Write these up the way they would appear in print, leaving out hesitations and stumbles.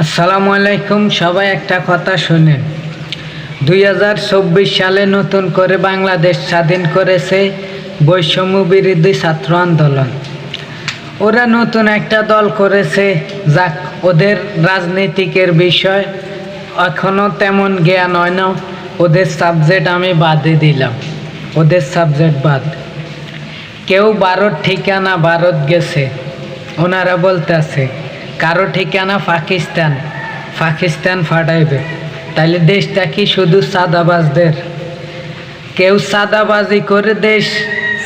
আসসালামু আলাইকুম। সবাই একটা কথা শুনেন। 2024 সালে নতুন করে বাংলাদেশ স্বাধীন করেছে বৈষম্য বিরোধী ছাত্র আন্দোলন। ওরা নতুন একটা দল করেছে, যাক ওদের রাজনীতিকের বিষয় এখনও তেমন জ্ঞান হয় না। ওদের সাবজেক্ট আমি বাদে দিলাম, ওদের সাবজেক্ট বাদ। কেউ ভারত ঠিকানা ভারত গেছে, ওনারা বলতেছে কারো ঠিকানা পাকিস্তান, পাকিস্তান ফাটাইবে। তাইলে দেশটা কি শুধু সাদাবাজদের? কেউ সাদাবাজি করে দেশ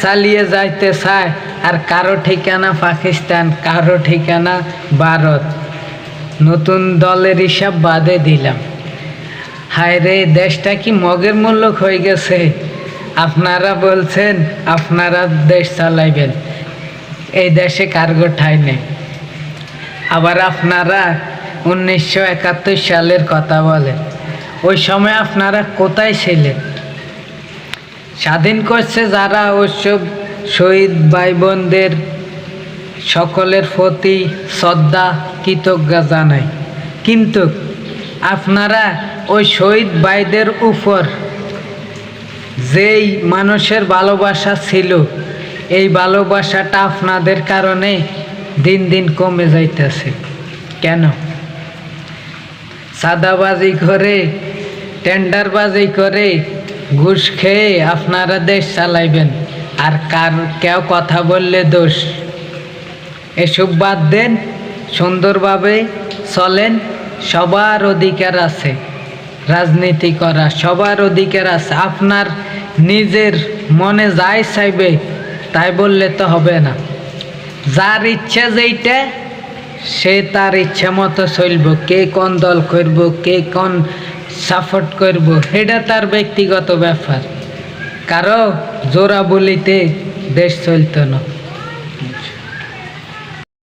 চালিয়ে যাইতে চায়, আর কারো ঠিকানা পাকিস্তান, কারো ঠিকানা ভারত। নতুন দলের হিসাব বাদে দিলাম। হায় রে, দেশটা কি মগের মূল্যক হয়ে গেছে। আপনারা বলছেন আপনারা দেশ চালাইবেন, এই দেশে কার্গো ঠাঁই নেই। আবার আপনারা 1971 সালের কথা বলেন, ওই সময় আপনারা কোথায় ছিলেন? স্বাধীন করছে যারা, ওইসব শহীদ ভাই বোনদের সকলের প্রতি শ্রদ্ধা কৃতজ্ঞতা জানাই। কিন্তু আপনারা ওই শহীদ ভাইদের উপর যেই মানুষের ভালোবাসা ছিল, এই ভালোবাসাটা আপনাদের কারণে দিন দিন কমে যাইতেছে। কেন? সাদাবাজি করে, টেন্ডারবাজি করে, ঘুষ খেয়ে আপনারা দেশ চালাইবেন, আর কেউ কথা বললে দোষ। এসব বাদ দেন, সুন্দরভাবে চলেন। সবার অধিকার আছে রাজনীতি করা, সবার অধিকার আছে। আপনার নিজের মনে যাই চাইবে তাই বললে তো হবে না। যার ইচ্ছা যেইটা সে তার ইচ্ছা মতো চলব। কে কোন দল করব, কে কোন সাপোর্ট করব, এটা তার ব্যক্তিগত ব্যাপার। কারো জোড়া বলিতে দেশ চলত না।